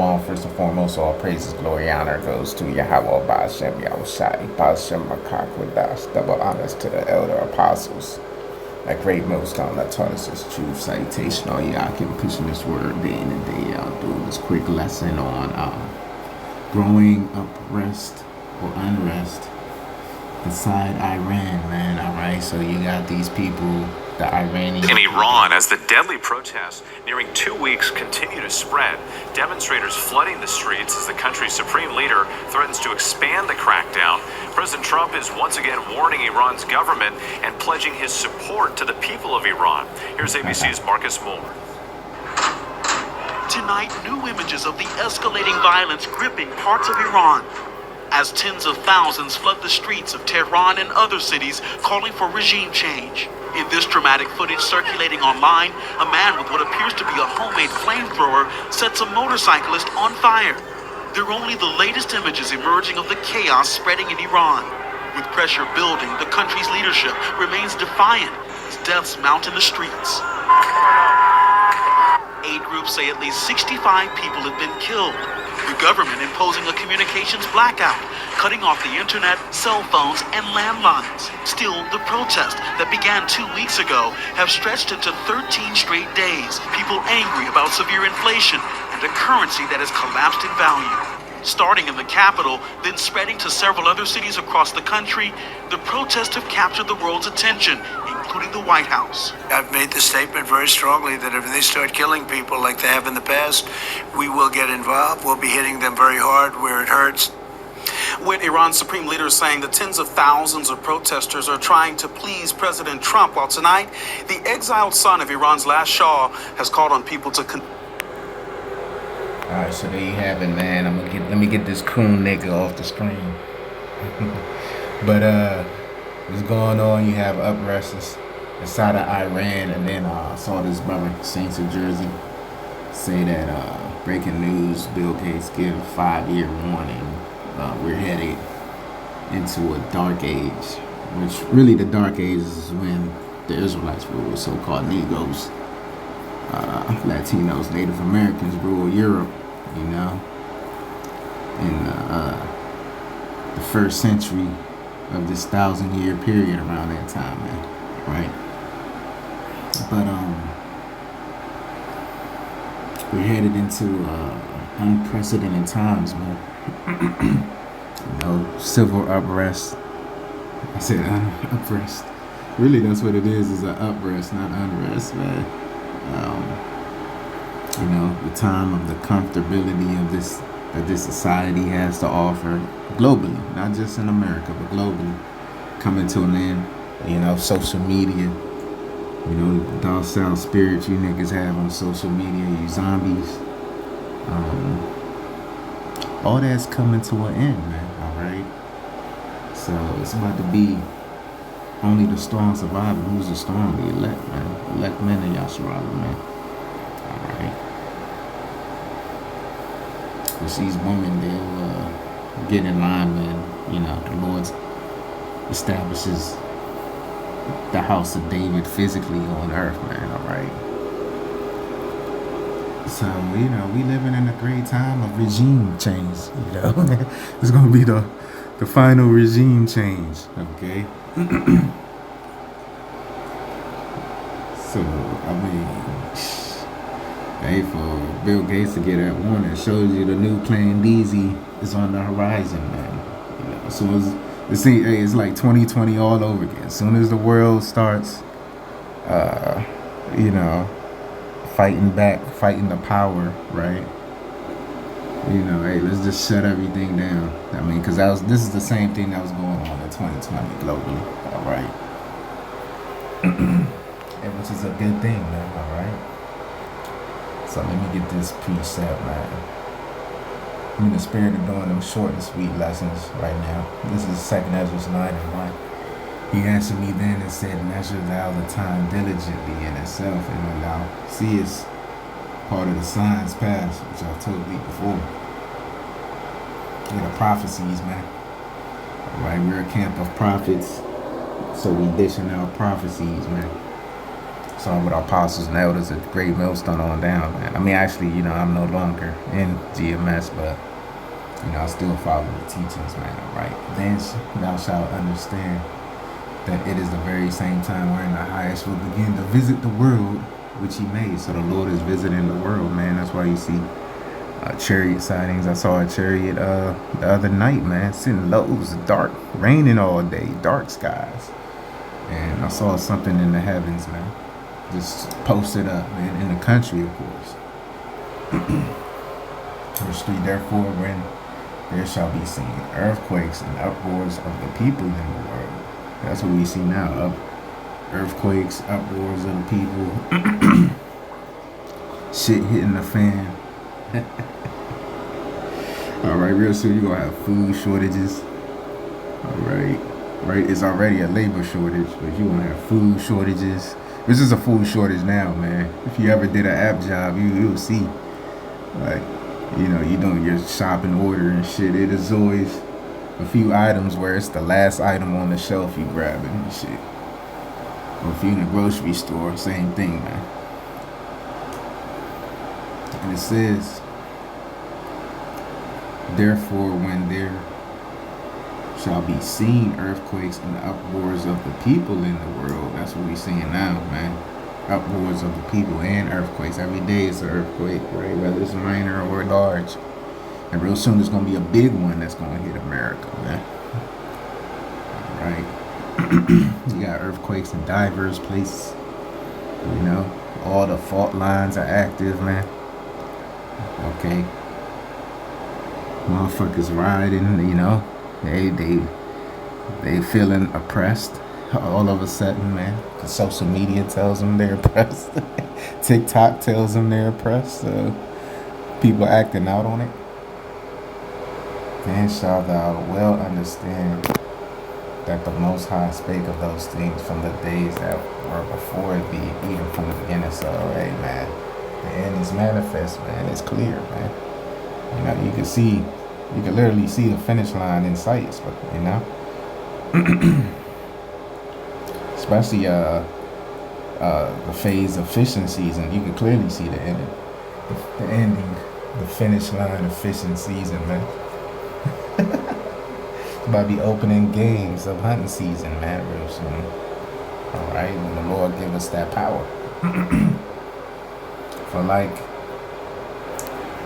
Shalom, first and foremost, all praises, glory, honor goes to Yahweh, Ba'ashem, Yahushai, Ba'ashem, Makak, Wadash, double honors to the elder apostles. That great millstone that taught us this truth. Salutation, all y'all keep pushing this word day in and day out, doing this quick lesson on growing up rest or unrest beside Iran, man. All right, so you got these people, the Iranians in Iran, as the deadly protests nearing 2 weeks continue to spread. Demonstrators flooding the streets as the country's supreme leader threatens to expand the crackdown. President Trump is once again warning Iran's government and pledging his support to the people of Iran. Here's ABC's Marcus Moore. Tonight, new images of the escalating violence gripping parts of Iran as tens of thousands flood the streets of Tehran and other cities calling for regime change. In this dramatic footage circulating online, a man with what appears to be a homemade flamethrower sets a motorcyclist on fire. They're only the latest images emerging of the chaos spreading in Iran. With pressure building, the country's leadership remains defiant as deaths mount in the streets. Aid groups say at least 65 people have been killed. The government imposing a communications blackout, cutting off the internet, cell phones, and landlines. Still, the protests that began 2 weeks ago have stretched into 13 straight days. People angry about severe inflation and a currency that has collapsed in value. Starting in the capital, then spreading to several other cities across the country, the protests have captured the world's attention, including the White House. I've made the statement very strongly that if they start killing people like they have in the past, we will get involved. We'll be hitting them very hard where it hurts. With Iran's supreme leader saying that tens of thousands of protesters are trying to please President Trump, while tonight, the exiled son of Iran's last Shah has called on people to Alright, so there you have it, man. Let me get this coon nigga off the screen. But what's going on? You have upresters inside of Iran, and then I saw this brother, Saints of Jersey, say that breaking news, Bill Gates give a 5-year warning. We're headed into a dark age, which really the dark age is when the Israelites rule, so-called Negroes, Latinos, Native Americans rule Europe, you know, in the first century of this 1,000-year period around that time, man, right? But we're headed into unprecedented times, man. You know, civil unrest. I said unrest. Really, that's what it is an uprest, not unrest, man. You know, the time of the comfortability of this that this society has to offer globally, not just in America, but globally, coming to an end. You know, social media, you know, the docile spirit you niggas have on social media, you zombies. All that's coming to an end, man, alright? So it's about to be only the strong survivor. Who's the strong? The elect, man. Elect men of Yasharala, man. Alright. Which these women, they'll get in line, man. You know, the Lord establishes the house of David physically on earth, man, alright? So, you know, we living in a great time of regime change, you know. It's going to be the final regime change, okay? So, I mean, hey, for Bill Gates to get that warning, shows you the new Plan DZ is on the horizon, man. You know, as soon as it's like 2020 all over again. As soon as the world starts, you know, fighting back, fighting the power, right? You know, hey, let's just shut everything down. I mean, because this is the same thing that was going on in 2020 globally, all right? And which is a good thing, man, all right? So let me get this precept, man. I'm in the spirit of doing them short and sweet lessons right now. This is 2nd Ezra 9 and 1. He answered me then and said, measure thou the time diligently in itself, and when thou seest part of the signs past, which I've told thee before. They're the prophecies, man. Alright, we're a camp of prophets, so we dishing out prophecies, man. So with our apostles and elders at the Great Millstone on down, man. I mean, actually, I'm no longer in GMS, but I still follow the teachings, man. All right. Then thou shalt understand that it is the very same time wherein the highest will begin to visit the world which he made. So the Lord is visiting the world, man. That's why you see chariot sightings. I saw a chariot the other night, man, sitting low. It was dark, raining all day, dark skies. And I saw something in the heavens, man. Just posted up, man, in the country, of course. Verse 3, therefore, when there shall be seen earthquakes and uproars of the people in the world. That's what we see now. Earthquakes, uproars of the people. Shit hitting the fan. Alright, real soon you're going to have food shortages. Alright. Right, it's already a labor shortage, but you're going to have food shortages. This is a food shortage now, man. If you ever did an app job, you'll see. Like, you doing your shopping order and shit. It is always a few items where it's the last item on the shelf you grab it and shit. Or if you're in a grocery store, same thing, man. And it says, therefore, when there shall be seen earthquakes and uproars of the people in the world. That's what we're seeing now, man. Uproars of the people and earthquakes. Every day is an earthquake, right? Whether it's minor or large. And real soon there's going to be a big one that's going to hit America, man. All right. You got earthquakes in diverse places. All the fault lines are active, man. Okay. Motherfuckers riding, they feeling oppressed all of a sudden, man. Cause social media tells them they're oppressed. TikTok tells them they're oppressed. So people acting out on it. Then shalt thou well understand that the Most High spake of those things from the days that were before thee, even from the beginning. So, hey, man, the end is manifest, man. It's clear, man. You can literally see the finish line in sight, especially the phase of fishing season. You can clearly see the ending, the finish line of fishing season, man. It's about to be opening games of hunting season, man, real soon. All right, and the Lord give us that power. For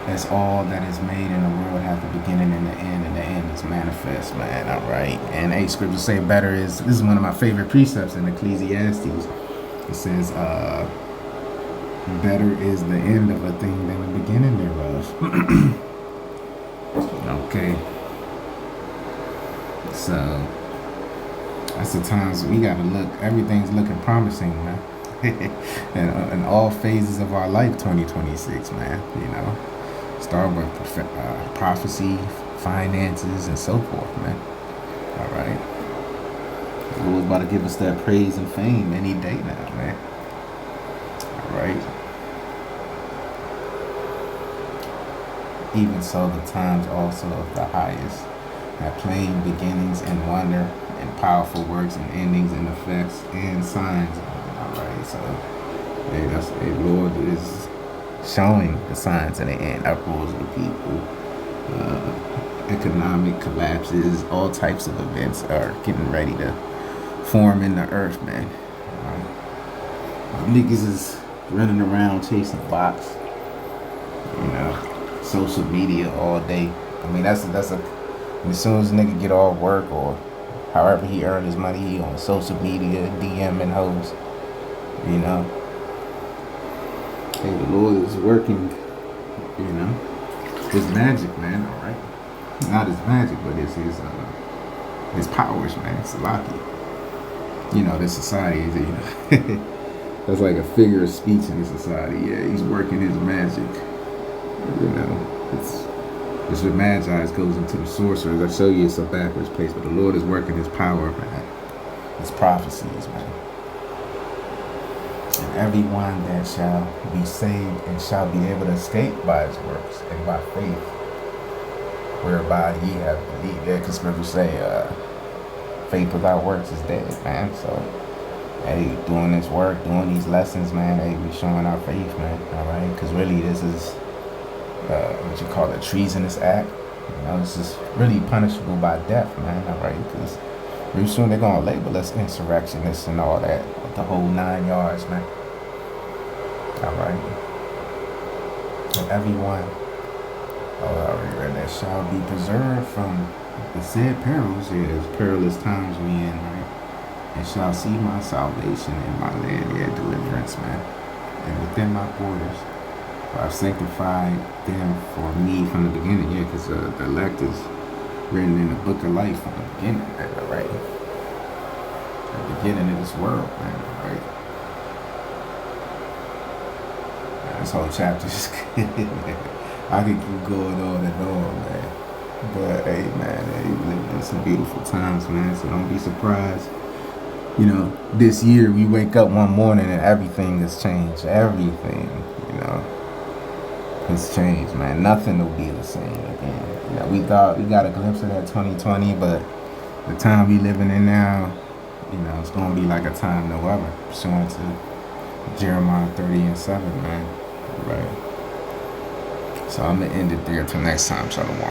as all that is made in the world have the beginning and the end is manifest, man. All right. And scriptures say this is one of my favorite precepts in Ecclesiastes. It says, better is the end of a thing than the beginning thereof. Okay. So that's the times we gotta look, everything's looking promising, man. in all phases of our life, 2026, man, start with prophecy, finances, and so forth, man. All right. The Lord's about to give us that praise and fame any day now, man. All right. Even so, the times also of the highest have plain beginnings and wonder and powerful works and endings and effects and signs. All right. So, Lord is showing the signs in the end, uproars of the people, economic collapses, all types of events are getting ready to form in the earth, man. Niggas is running around chasing bots, social media all day. I mean, that's as soon as a nigga get off work or however he earned his money, he on social media, DMing hoes, Hey, the Lord is working, his magic, man, all right? Not his magic, but his powers, man. Salaki. This society is, that's like a figure of speech in this society. Yeah, he's working his magic. It's what Magi's goes into the sorcerers. I show you it's a backwards place, but the Lord is working his power, man. His prophecies, man. And everyone that shall be saved and shall be able to escape by his works and by faith, whereby ye have believed. Yeah, because scriptures say, faith without works is dead, man. So hey, doing this work, doing these lessons, man, hey, we showing our faith, man, all right? Because really, this is what you call a treasonous act. You know, this is really punishable by death, man, all right? Because pretty soon they're going to label us insurrectionists and all that, the whole 9 yards, man, all right? And everyone, oh, I already read that, shall be preserved from the said perils, yeah, perilous times we in, right? And shall see my salvation in my land, yeah, deliverance, man, and within my borders. For I've sanctified them for me from the beginning, yeah, because the elect is written in the book of life from the beginning, right? The beginning of this world, man, right? Man, this whole chapter is good, man. I could keep going on and on, man. But hey, man, hey, we living in some beautiful times, man. So don't be surprised. You know, this year we wake up one morning and everything has changed. Everything, you know, has changed, man. Nothing will be the same again. You know, we thought we got a glimpse of that 2020, but the time we living in now, you know, it's gonna be like a time no other, pursuant to Jeremiah 30:7, man. Right. So I'm gonna end it there till next time. Shalom.